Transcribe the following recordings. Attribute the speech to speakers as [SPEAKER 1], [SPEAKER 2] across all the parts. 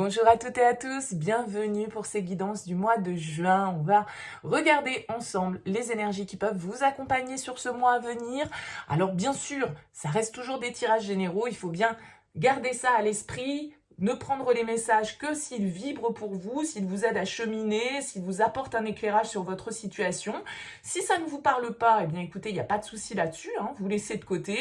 [SPEAKER 1] Bonjour à toutes et à tous, bienvenue pour ces guidances du mois de juin. On va regarder ensemble les énergies qui peuvent vous accompagner sur ce mois à venir. Alors bien sûr, ça reste toujours des tirages généraux, il faut bien garder ça à l'esprit. Ne prendre les messages que s'ils vibrent pour vous, s'ils vous aident à cheminer, s'ils vous apportent un éclairage sur votre situation. Si ça ne vous parle pas, eh bien écoutez, il n'y a pas de souci là-dessus, vous laissez de côté,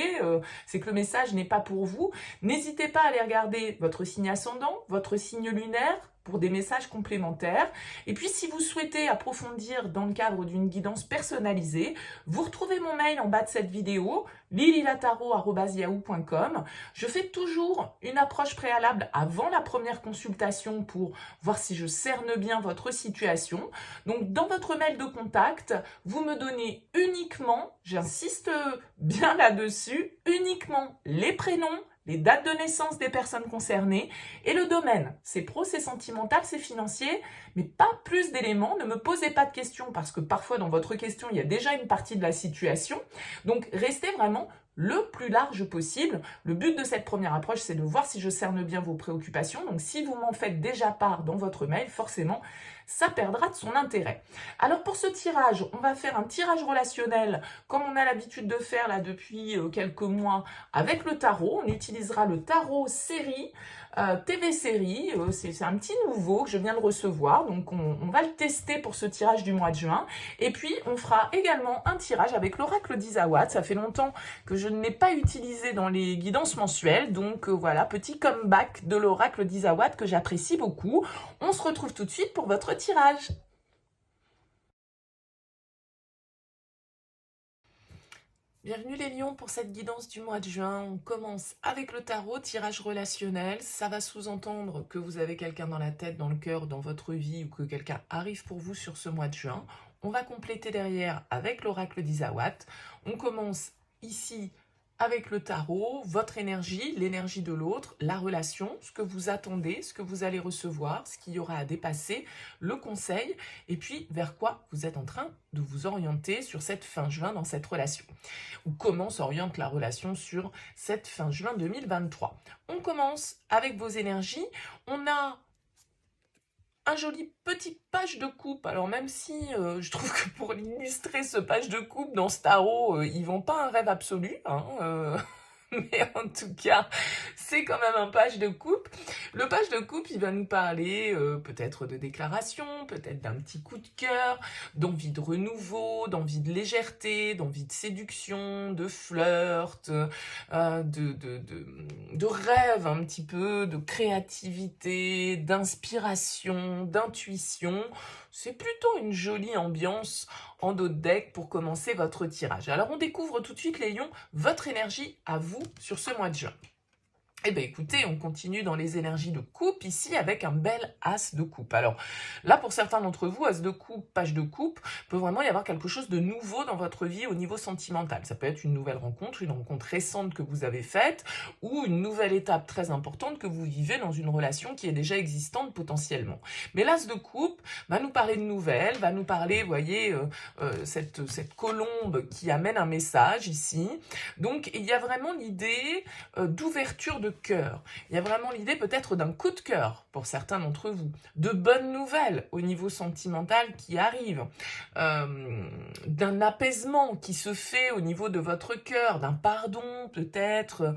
[SPEAKER 1] c'est que le message n'est pas pour vous. N'hésitez pas à aller regarder votre signe ascendant, votre signe lunaire, pour des messages complémentaires. Et puis, si vous souhaitez approfondir dans le cadre d'une guidance personnalisée, vous retrouvez mon mail en bas de cette vidéo, lililataro@yahoo.com. Je fais toujours une approche préalable avant la première consultation pour voir si je cerne bien votre situation. Donc, dans votre mail de contact, vous me donnez uniquement, j'insiste bien là-dessus, uniquement les prénoms, les dates de naissance des personnes concernées et le domaine. C'est pro, c'est sentimental, c'est financier, mais pas plus d'éléments. Ne me posez pas de questions parce que parfois dans votre question, il y a déjà une partie de la situation. Donc, restez vraiment le plus large possible. Le but de cette première approche, c'est de voir si je cerne bien vos préoccupations. Donc, si vous m'en faites déjà part dans votre mail, forcément, ça perdra de son intérêt. Alors, pour ce tirage, on va faire un tirage relationnel comme on a l'habitude de faire là depuis quelques mois avec le tarot. On utilisera le tarot série, TV série. C'est un petit nouveau que je viens de recevoir. Donc, on va le tester pour ce tirage du mois de juin. Et puis, on fera également un tirage avec l'oracle d'Izawa. Ça fait longtemps que je ne l'ai pas utilisé dans les guidances mensuelles. Donc, voilà, petit comeback de l'oracle d'Izawa que j'apprécie beaucoup. On se retrouve tout de suite pour votre tirage. Bienvenue les lions pour cette guidance du mois de juin. On commence avec le tarot, tirage relationnel. Ça va sous-entendre que vous avez quelqu'un dans la tête, dans le cœur, dans votre vie ou que quelqu'un arrive pour vous sur ce mois de juin. On va compléter derrière avec l'oracle d'Izawa. On commence ici avec le tarot, votre énergie, l'énergie de l'autre, la relation, ce que vous attendez, ce que vous allez recevoir, ce qu'il y aura à dépasser, le conseil, et puis vers quoi vous êtes en train de vous orienter sur cette fin juin dans cette relation. Ou comment s'oriente la relation sur cette fin juin 2023. On commence avec vos énergies. On a un joli petit page de coupe. Alors même si je trouve que pour illustrer ce page de coupe dans ce tarot, ils vont pas un rêve absolu, mais en tout cas, c'est quand même un page de coupe. Le page de coupe, il va nous parler peut-être de déclaration, peut-être d'un petit coup de cœur, d'envie de renouveau, d'envie de légèreté, d'envie de séduction, de flirt, de rêve un petit peu, de créativité, d'inspiration, d'intuition. C'est plutôt une jolie ambiance en dos de deck pour commencer votre tirage. Alors on découvre tout de suite les lions, votre énergie à vous sur ce mois de juin. Eh bien écoutez, on continue dans les énergies de coupe ici avec un bel as de coupe. Alors là, pour certains d'entre vous, as de coupe, page de coupe, peut vraiment y avoir quelque chose de nouveau dans votre vie au niveau sentimental. Ça peut être une nouvelle rencontre, une rencontre récente que vous avez faite ou une nouvelle étape très importante que vous vivez dans une relation qui est déjà existante potentiellement. Mais l'as de coupe va nous parler de nouvelles, va nous parler, vous voyez, cette colombe qui amène un message ici. Donc il y a vraiment l'idée d'ouverture de cœur. Il y a vraiment l'idée peut-être d'un coup de cœur pour certains d'entre vous, de bonnes nouvelles au niveau sentimental qui arrivent, d'un apaisement qui se fait au niveau de votre cœur, d'un pardon peut-être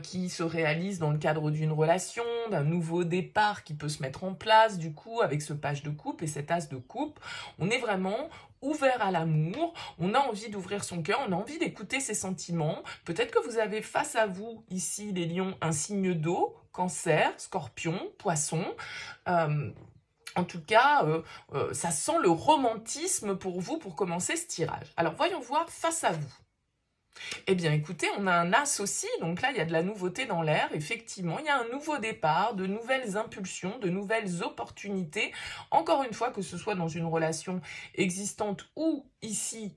[SPEAKER 1] qui se réalise dans le cadre d'une relation, d'un nouveau départ qui peut se mettre en place du coup avec ce page de coupe et cet as de coupe. On est vraiment ouvert à l'amour, on a envie d'ouvrir son cœur, on a envie d'écouter ses sentiments. Peut-être que vous avez face à vous, ici, les lions, un signe d'eau, cancer, scorpion, poisson. En tout cas, ça sent le romantisme pour vous pour commencer ce tirage. Alors, voyons voir face à vous. Eh bien, écoutez, on a un as aussi, donc là, il y a de la nouveauté dans l'air. Effectivement, il y a un nouveau départ, de nouvelles impulsions, de nouvelles opportunités. Encore une fois, que ce soit dans une relation existante ou ici,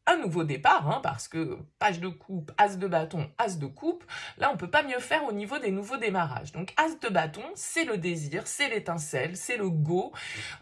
[SPEAKER 1] un nouveau départ, hein, parce que page de coupe, as de bâton, as de coupe, là on peut pas mieux faire au niveau des nouveaux démarrages. Donc as de bâton, c'est le désir, c'est l'étincelle, c'est le go,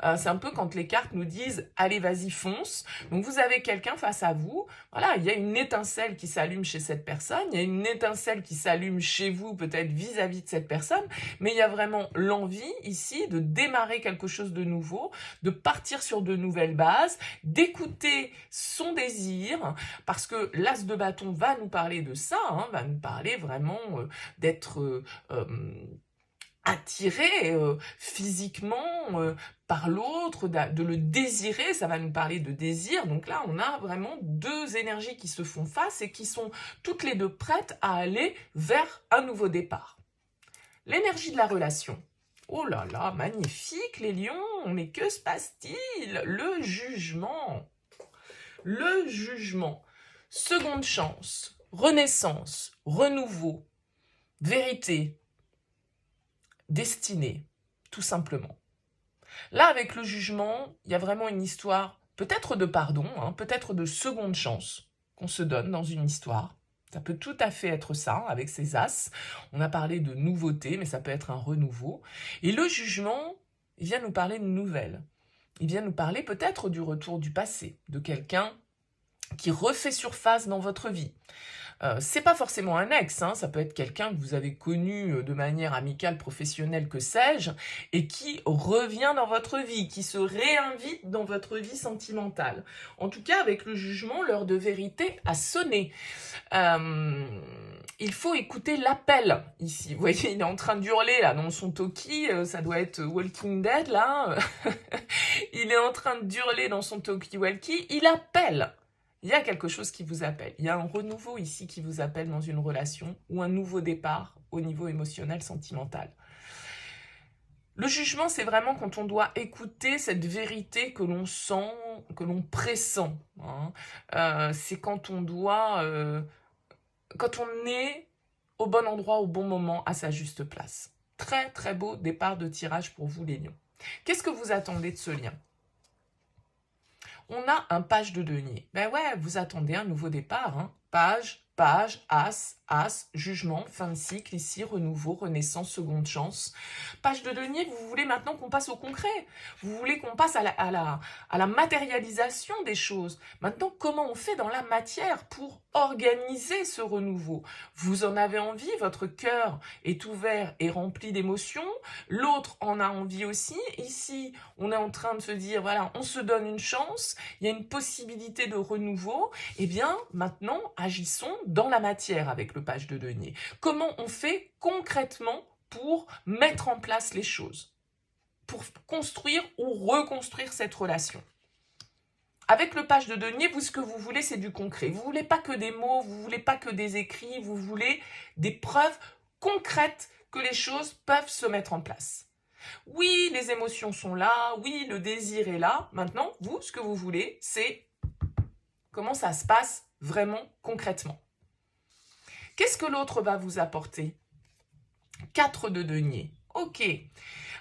[SPEAKER 1] c'est un peu quand les cartes nous disent allez vas-y fonce. Donc vous avez quelqu'un face à vous, voilà, il y a une étincelle qui s'allume chez cette personne, il y a une étincelle qui s'allume chez vous peut-être vis-à-vis de cette personne, mais il y a vraiment l'envie ici de démarrer quelque chose de nouveau, de partir sur de nouvelles bases, d'écouter son désir, parce que l'as de bâton va nous parler de ça, hein, va nous parler vraiment d'être attiré physiquement par l'autre, de le désirer, ça va nous parler de désir. Donc là, on a vraiment deux énergies qui se font face et qui sont toutes les deux prêtes à aller vers un nouveau départ. L'énergie de la relation. Oh là là, magnifique les lions, mais que se passe-t-il? Le jugement. Le jugement. Seconde chance, renaissance, renouveau, vérité, destinée, tout simplement. Là, avec le jugement, il y a vraiment une histoire, peut-être de pardon, hein, peut-être de seconde chance qu'on se donne dans une histoire. Ça peut tout à fait être ça, avec ces as. On a parlé de nouveauté, mais ça peut être un renouveau. Et le jugement, il vient nous parler de nouvelles. Il vient nous parler peut-être du retour du passé, de quelqu'un qui refait surface dans votre vie. C'est pas forcément un ex, hein, ça peut être quelqu'un que vous avez connu de manière amicale, professionnelle, que sais-je, et qui revient dans votre vie, qui se réinvite dans votre vie sentimentale. En tout cas, avec le jugement, l'heure de vérité a sonné. Il faut écouter l'appel ici. Vous voyez, il est en train d'hurler là dans son talkie, ça doit être Walking Dead là. Il est en train d'hurler dans son talkie-walkie, il appelle. Il y a quelque chose qui vous appelle. Il y a un renouveau ici qui vous appelle dans une relation ou un nouveau départ au niveau émotionnel, sentimental. Le jugement, c'est vraiment quand on doit écouter cette vérité que l'on sent, que l'on pressent. Hein. C'est quand on doit, quand on est au bon endroit, au bon moment, à sa juste place. Très, très beau départ de tirage pour vous, les lions. Qu'est-ce que vous attendez de ce lien ? On a un page de denier. Ben ouais, vous attendez un nouveau départ. Hein. Page, as, jugement, fin de cycle, ici, renouveau, renaissance, seconde chance. Page de denier, vous voulez maintenant qu'on passe au concret. Vous voulez qu'on passe à la matérialisation des choses. Maintenant, comment on fait dans la matière pour organiser ce renouveau? Vous en avez envie, votre cœur est ouvert et rempli d'émotions. L'autre en a envie aussi. Ici, on est en train de se dire, voilà, on se donne une chance, il y a une possibilité de renouveau. Eh bien, maintenant, agissons dans la matière avec le page de denier. Comment on fait concrètement pour mettre en place les choses, pour construire ou reconstruire cette relation? Avec le page de denier, vous, ce que vous voulez, c'est du concret. Vous ne voulez pas que des mots, vous ne voulez pas que des écrits, vous voulez des preuves concrètes que les choses peuvent se mettre en place. Oui, les émotions sont là, oui, le désir est là. Maintenant, vous, ce que vous voulez, c'est comment ça se passe vraiment concrètement. Qu'est-ce que l'autre va vous apporter? 4 de denier. Ok.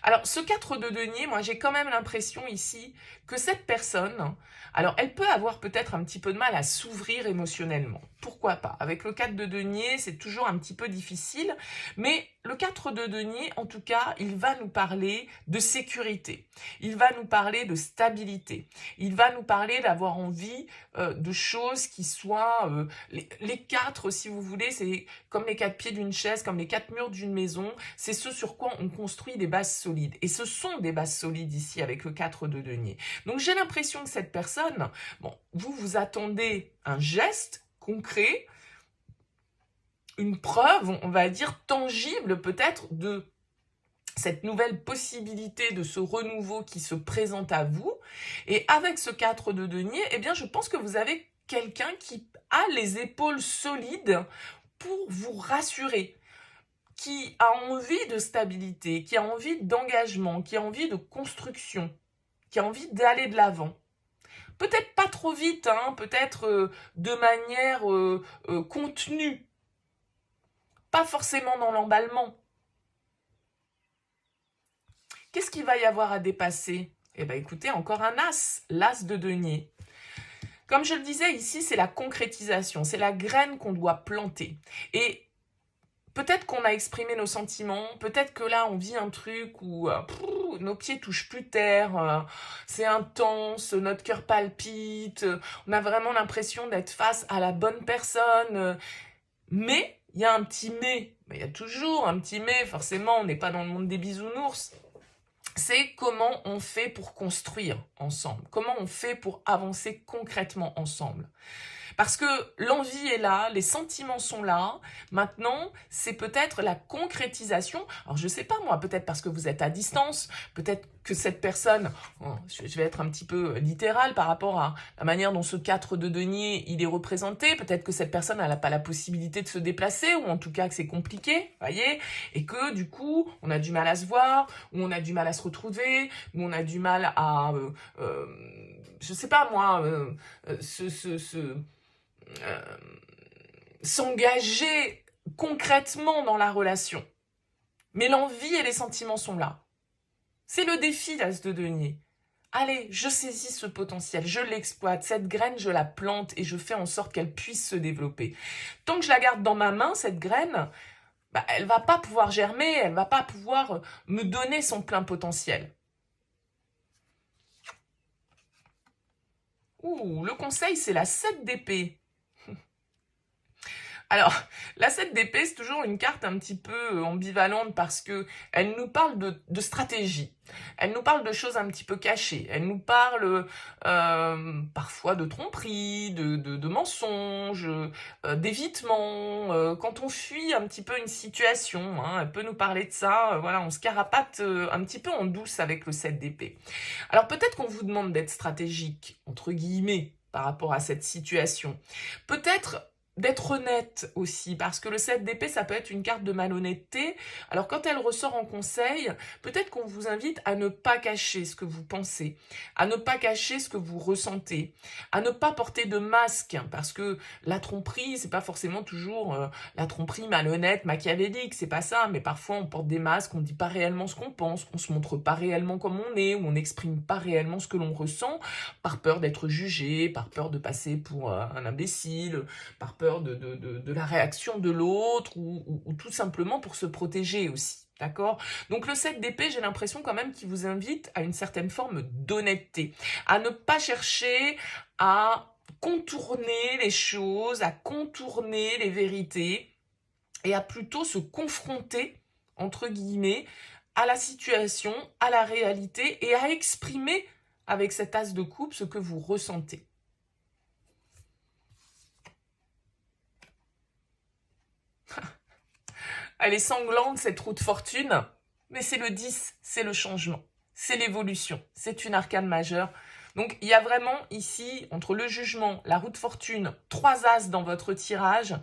[SPEAKER 1] Alors, ce 4 de denier, moi, j'ai quand même l'impression ici que cette personne, alors, elle peut avoir peut-être un petit peu de mal à s'ouvrir émotionnellement. Pourquoi pas? Avec le 4 de denier, c'est toujours un petit peu difficile, mais le 4 de denier, en tout cas, il va nous parler de sécurité. Il va nous parler de stabilité. Il va nous parler d'avoir envie de choses qui soient... les 4, si vous voulez, c'est comme les 4 pieds d'une chaise, comme les 4 murs d'une maison. C'est ce sur quoi on construit des bases solides. Et ce sont des bases solides ici avec le 4 de denier. Donc, j'ai l'impression que cette personne, bon, vous attendez un geste concret, une preuve, on va dire, tangible peut-être de cette nouvelle possibilité de ce renouveau qui se présente à vous. Et avec ce 4 de denier, eh bien, je pense que vous avez quelqu'un qui a les épaules solides pour vous rassurer, qui a envie de stabilité, qui a envie d'engagement, qui a envie de construction, qui a envie d'aller de l'avant. Peut-être pas trop vite, hein, peut-être de manière contenue, pas forcément dans l'emballement. Qu'est-ce qu'il va y avoir à dépasser? Eh bien, écoutez, encore un as, l'as de denier. Comme je le disais, ici, c'est la concrétisation, c'est la graine qu'on doit planter. Et peut-être qu'on a exprimé nos sentiments, peut-être que là, on vit un truc où nos pieds touchent plus terre, c'est intense, notre cœur palpite, on a vraiment l'impression d'être face à la bonne personne. Mais, il y a un petit mais, il y a toujours un petit mais, forcément, on n'est pas dans le monde des bisounours. C'est comment on fait pour construire ensemble, comment on fait pour avancer concrètement ensemble. Parce que l'envie est là, les sentiments sont là. Maintenant, c'est peut-être la concrétisation. Alors, je sais pas moi, peut-être parce que vous êtes à distance, peut-être que cette personne, je vais être un petit peu littérale par rapport à la manière dont ce 4 de denier, il est représenté. Peut-être que cette personne, elle n'a pas la possibilité de se déplacer, ou en tout cas que c'est compliqué, voyez, et que du coup, on a du mal à se voir, ou on a du mal à se retrouver, ou on a du mal à, je sais pas moi, s'engager concrètement dans la relation. Mais l'envie et les sentiments sont là. C'est le défi, l'as de denier. Allez, je saisis ce potentiel, je l'exploite, cette graine, je la plante et je fais en sorte qu'elle puisse se développer. Tant que je la garde dans ma main, cette graine, elle va pas pouvoir germer, elle va pas pouvoir me donner son plein potentiel. Ouh, le conseil, c'est la 7 d'épée. Alors, la 7 d'épée, c'est toujours une carte un petit peu ambivalente parce que elle nous parle de stratégie. Elle nous parle de choses un petit peu cachées. Elle nous parle parfois de tromperie, de mensonges, d'évitement. Quand on fuit un petit peu une situation, hein, elle peut nous parler de ça. Voilà, on se carapate un petit peu en douce avec le 7 d'épée. Alors peut-être qu'on vous demande d'être stratégique, entre guillemets, par rapport à cette situation. Peut-être d'être honnête aussi, parce que le 7 d'épée, ça peut être une carte de malhonnêteté. Alors quand elle ressort en conseil, peut-être qu'on vous invite à ne pas cacher ce que vous pensez, à ne pas cacher ce que vous ressentez, à ne pas porter de masque, parce que la tromperie, c'est pas forcément toujours la tromperie malhonnête, machiavélique, c'est pas ça, mais parfois on porte des masques, on dit pas réellement ce qu'on pense, on se montre pas réellement comme on est, ou on n'exprime pas réellement ce que l'on ressent, par peur d'être jugé, par peur de passer pour un imbécile, par peur de la réaction de l'autre ou tout simplement pour se protéger aussi. D'accord? Donc le 7 d'épée, j'ai l'impression quand même qu'il vous invite à une certaine forme d'honnêteté, à ne pas chercher à contourner les choses, à contourner les vérités et à plutôt se confronter, entre guillemets, à la situation, à la réalité et à exprimer avec cet as de coupe ce que vous ressentez. Elle est sanglante, cette roue de fortune, mais c'est le 10, c'est le changement, c'est l'évolution, c'est une arcane majeure. Donc, il y a vraiment ici, entre le jugement, la roue de fortune, 3 as dans votre tirage,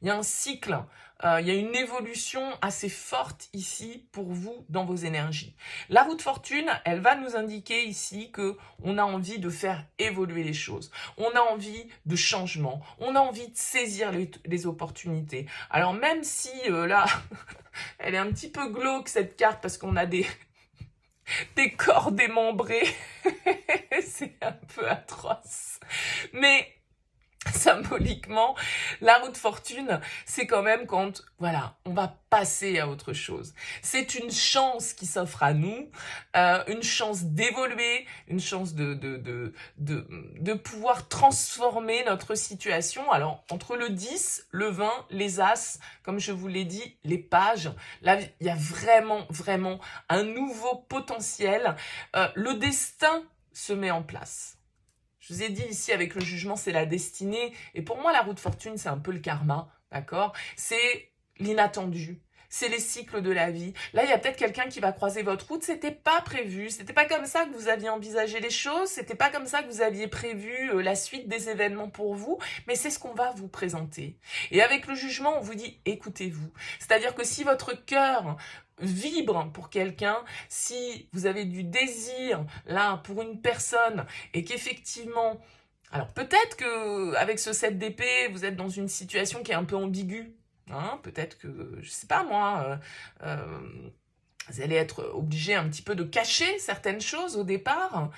[SPEAKER 1] il y a un cycle, il y a une évolution assez forte ici pour vous dans vos énergies. La roue de fortune, elle va nous indiquer ici que on a envie de faire évoluer les choses. On a envie de changement. On a envie de saisir les opportunités. Alors même si là, elle est un petit peu glauque cette carte parce qu'on a des corps démembrés, c'est un peu atroce. Mais symboliquement, la roue de fortune, c'est quand même quand, voilà, on va passer à autre chose. C'est une chance qui s'offre à nous, une chance d'évoluer, une chance de pouvoir transformer notre situation. Alors, entre le 10, le 20, les as, comme je vous l'ai dit, les pages, là, il y a vraiment, vraiment un nouveau potentiel. Le destin se met en place. Je vous ai dit ici, avec le jugement, c'est la destinée. Et pour moi, la roue de fortune, c'est un peu le karma, d'accord? C'est l'inattendu. C'est les cycles de la vie. Là, il y a peut-être quelqu'un qui va croiser votre route. C'était pas prévu. C'était pas comme ça que vous aviez envisagé les choses. C'était pas comme ça que vous aviez prévu la suite des événements pour vous. Mais c'est ce qu'on va vous présenter. Et avec le jugement, on vous dit, écoutez-vous. C'est-à-dire que si votre cœur vibre pour quelqu'un, si vous avez du désir là pour une personne et qu'effectivement, alors peut-être que avec ce 7 d'épée, vous êtes dans une situation qui est un peu ambiguë, hein, peut-être que, je sais pas moi, vous allez être obligé un petit peu de cacher certaines choses au départ.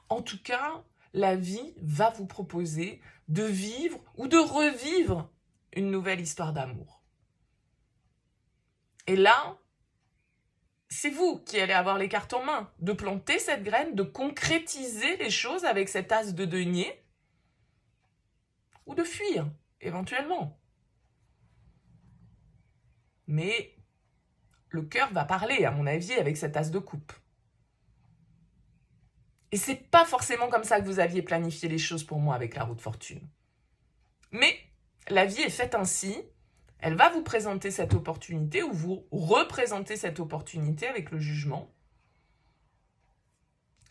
[SPEAKER 1] En tout cas, la vie va vous proposer de vivre ou de revivre une nouvelle histoire d'amour. Et là, c'est vous qui allez avoir les cartes en main, de planter cette graine, de concrétiser les choses avec cet as de denier, ou de fuir, éventuellement. Mais le cœur va parler, à mon avis, avec cet as de coupe. Et c'est pas forcément comme ça que vous aviez planifié les choses pour moi avec la roue de fortune. Mais la vie est faite ainsi. Elle va vous présenter cette opportunité ou vous représenter cette opportunité avec le jugement.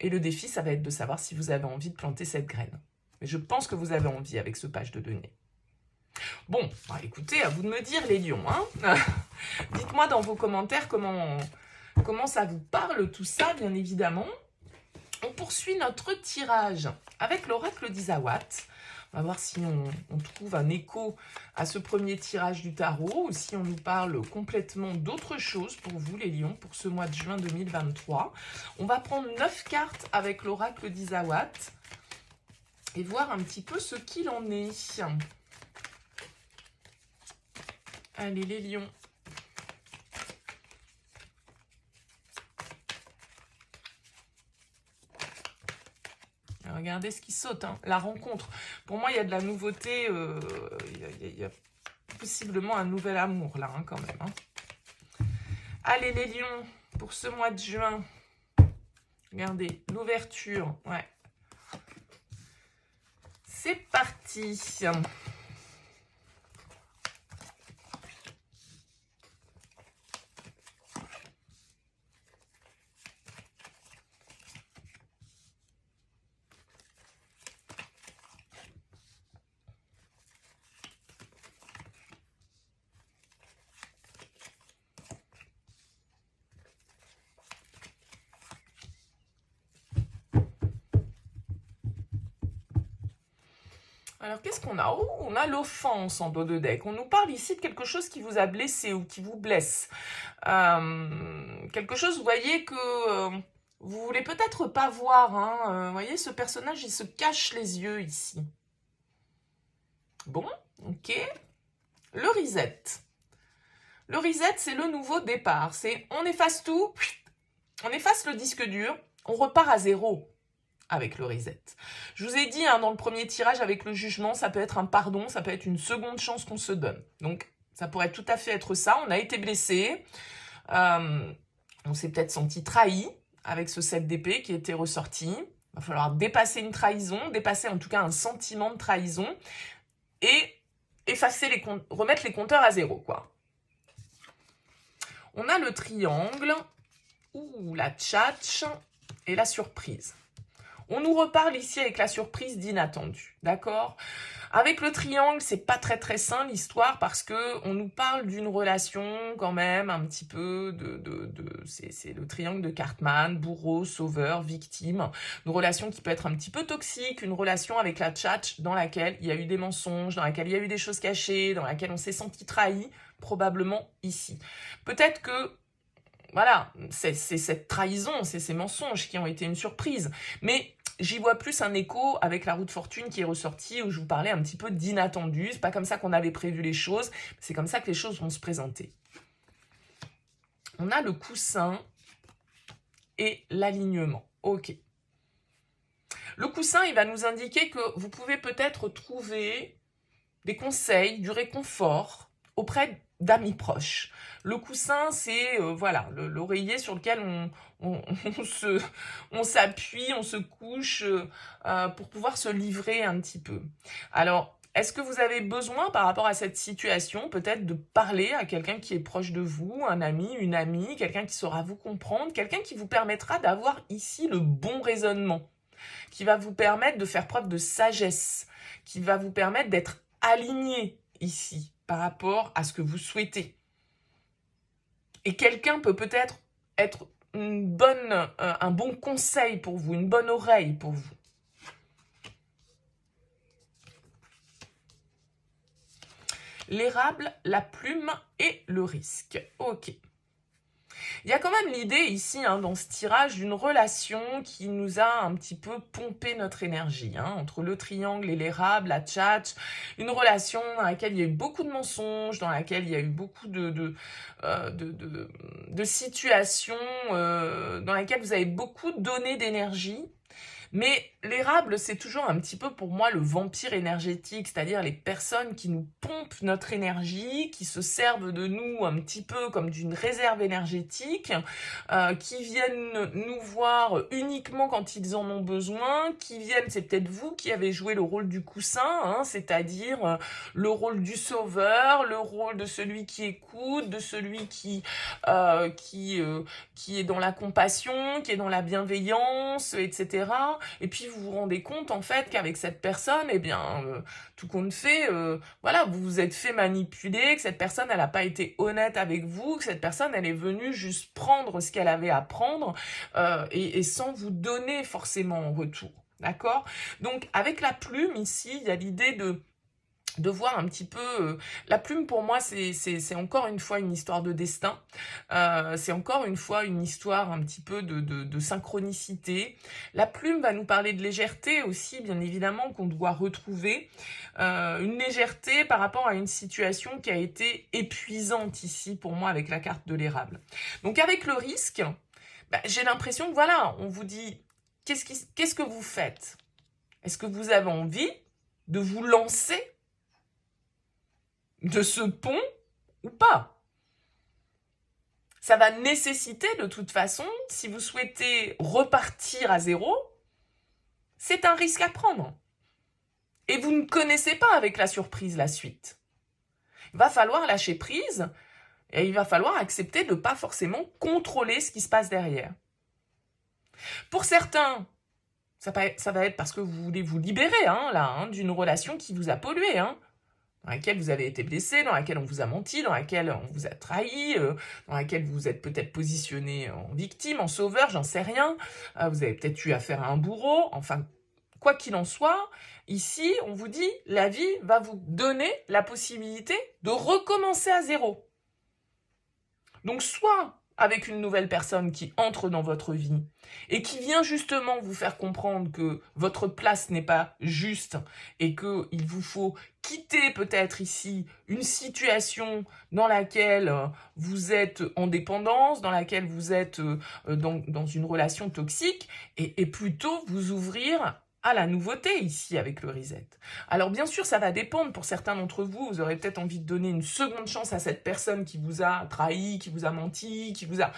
[SPEAKER 1] Et le défi, ça va être de savoir si vous avez envie de planter cette graine. Mais je pense que vous avez envie avec ce page de denier. Bon, bah écoutez, à vous de me dire les lions. Hein. Dites-moi dans vos commentaires comment ça vous parle tout ça, bien évidemment. On poursuit notre tirage avec l'oracle d'Isawat. On va voir si on trouve un écho à ce premier tirage du tarot ou si on nous parle complètement d'autre chose pour vous, les lions, pour ce mois de juin 2023. On va prendre 9 cartes avec l'oracle d'Isawat et voir un petit peu ce qu'il en est. Allez, les lions. Regardez ce qui saute, hein. La rencontre. Pour moi, il y a de la nouveauté. Il y a possiblement un nouvel amour, là, hein, quand même. Hein. Allez, les lions, pour ce mois de juin. Regardez, l'ouverture. Ouais. C'est parti. Alors, qu'est-ce qu'on a? Oh, on a l'offense en dos de deck. On nous parle ici de quelque chose qui vous a blessé ou qui vous blesse. Quelque chose, vous voyez, que vous voulez peut-être pas voir. Hein. Vous voyez, ce personnage, il se cache les yeux ici. Bon, ok. Le reset. Le reset, c'est le nouveau départ. C'est on efface tout, on efface le disque dur, on repart à zéro. Avec le reset. Je vous ai dit, hein, dans le premier tirage, avec le jugement, ça peut être un pardon, ça peut être une seconde chance qu'on se donne. Donc, ça pourrait tout à fait être ça. On a été blessé, on s'est peut-être senti trahi avec ce 7 d'épée qui était ressorti. Il va falloir dépasser une trahison, dépasser en tout cas un sentiment de trahison et effacer remettre les compteurs à zéro, quoi. On a le triangle, ou la tchatch et la surprise. On nous reparle ici avec la surprise d'inattendu, d'accord? Avec le triangle, c'est pas très sain l'histoire parce que on nous parle d'une relation quand même un petit peu c'est le triangle de Cartman, bourreau, sauveur, victime, une relation qui peut être un petit peu toxique, une relation avec la tchatch dans laquelle il y a eu des mensonges, dans laquelle il y a eu des choses cachées, dans laquelle on s'est senti trahi, probablement ici. Peut-être que voilà, c'est cette trahison, c'est ces mensonges qui ont été une surprise. Mais j'y vois plus un écho avec la roue de fortune qui est ressortie, où je vous parlais un petit peu d'inattendu. C'est pas comme ça qu'on avait prévu les choses, c'est comme ça que les choses vont se présenter. On a le coussin et l'alignement. Ok. Le coussin, il va nous indiquer que vous pouvez peut-être trouver des conseils, du réconfort auprès d'amis proches. Le coussin, c'est voilà, l'oreiller sur lequel on s'appuie, on se couche pour pouvoir se livrer un petit peu. Alors, est-ce que vous avez besoin, par rapport à cette situation, peut-être de parler à quelqu'un qui est proche de vous, un ami, une amie, quelqu'un qui saura vous comprendre, quelqu'un qui vous permettra d'avoir ici le bon raisonnement, qui va vous permettre de faire preuve de sagesse, qui va vous permettre d'être aligné ici par rapport à ce que vous souhaitez. Et quelqu'un peut peut-être être un bon conseil pour vous, une bonne oreille pour vous. L'érable, la plume et le risque. Ok. Il y a quand même l'idée ici, hein, dans ce tirage, d'une relation qui nous a un petit peu pompé notre énergie, hein, entre le triangle et l'érable, la tchatch, une relation dans laquelle il y a eu beaucoup de mensonges, dans laquelle il y a eu beaucoup de situations dans lesquelles vous avez beaucoup donné d'énergie. Mais l'érable, c'est toujours un petit peu pour moi le vampire énergétique, c'est-à-dire les personnes qui nous pompent notre énergie, qui se servent de nous un petit peu comme d'une réserve énergétique, qui viennent nous voir uniquement quand ils en ont besoin, qui viennent, c'est peut-être vous qui avez joué le rôle du coussin, hein, c'est-à-dire le rôle du sauveur, le rôle de celui qui écoute, de celui qui est dans la compassion, qui est dans la bienveillance, etc. Et puis vous vous rendez compte en fait qu'avec cette personne, eh bien, tout compte fait, voilà, vous vous êtes fait manipuler, que cette personne, elle n'a pas été honnête avec vous, que cette personne, elle est venue juste prendre ce qu'elle avait à prendre et sans vous donner forcément en retour. D'accord? Donc avec la plume ici, il y a l'idée de voir un petit peu... la plume, pour moi, c'est encore une fois une histoire de destin. C'est encore une fois une histoire un petit peu de synchronicité. La plume va nous parler de légèreté aussi, bien évidemment, qu'on doit retrouver. Une légèreté par rapport à une situation qui a été épuisante ici, pour moi, avec la carte de l'érable. Donc, avec le risque, j'ai l'impression que, voilà, on vous dit, qu'est-ce que vous faites? Est-ce que vous avez envie de vous lancer de ce pont ou pas? Ça va nécessiter de toute façon, si vous souhaitez repartir à zéro, c'est un risque à prendre. Et vous ne connaissez pas avec la surprise la suite. Il va falloir lâcher prise et il va falloir accepter de ne pas forcément contrôler ce qui se passe derrière. Pour certains, ça va être parce que vous voulez vous libérer d'une relation qui vous a pollué, dans laquelle vous avez été blessé, dans laquelle on vous a menti, dans laquelle on vous a trahi, dans laquelle vous êtes peut-être positionné en victime, en sauveur, j'en sais rien. Vous avez peut-être eu affaire à un bourreau. Enfin, quoi qu'il en soit, ici, on vous dit, la vie va vous donner la possibilité de recommencer à zéro. Donc, soit avec une nouvelle personne qui entre dans votre vie et qui vient justement vous faire comprendre que votre place n'est pas juste et qu'il vous faut quitter peut-être ici une situation dans laquelle vous êtes en dépendance, dans laquelle vous êtes dans une relation toxique et plutôt vous ouvrir à la nouveauté ici avec le reset. Alors bien sûr, ça va dépendre. Pour certains d'entre vous, vous aurez peut-être envie de donner une seconde chance à cette personne qui vous a trahi, qui vous a menti, qui vous a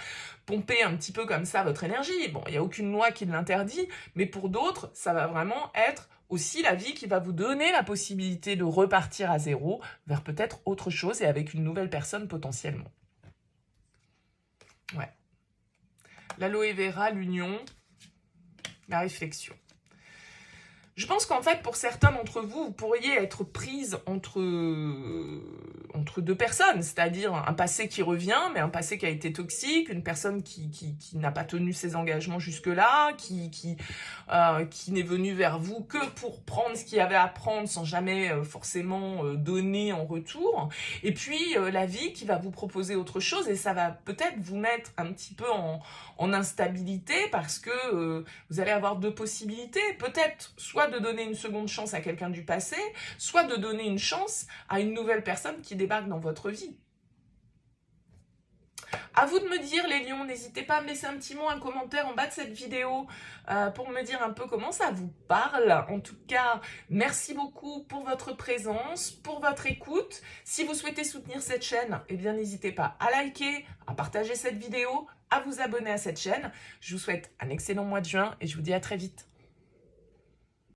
[SPEAKER 1] pompé un petit peu comme ça votre énergie. Bon, il n'y a aucune loi qui l'interdit, mais pour d'autres, ça va vraiment être aussi la vie qui va vous donner la possibilité de repartir à zéro vers peut-être autre chose et avec une nouvelle personne potentiellement. Ouais. L'aloe vera, l'union, la réflexion. Je pense qu'en fait, pour certains d'entre vous, vous pourriez être prise entre deux personnes, c'est-à-dire un passé qui revient, mais un passé qui a été toxique, une personne qui n'a pas tenu ses engagements jusque-là, qui n'est venue vers vous que pour prendre ce qu'il y avait à prendre sans jamais forcément donner en retour, et puis la vie qui va vous proposer autre chose, et ça va peut-être vous mettre un petit peu en instabilité parce que vous allez avoir deux possibilités, peut-être soit de donner une seconde chance à quelqu'un du passé, soit de donner une chance à une nouvelle personne qui débarque dans votre vie. À vous de me dire, les lions, n'hésitez pas à me laisser un petit mot, un commentaire en bas de cette vidéo pour me dire un peu comment ça vous parle. En tout cas, merci beaucoup pour votre présence, pour votre écoute. Si vous souhaitez soutenir cette chaîne, eh bien n'hésitez pas à liker, à partager cette vidéo, à vous abonner à cette chaîne. Je vous souhaite un excellent mois de juin et je vous dis à très vite.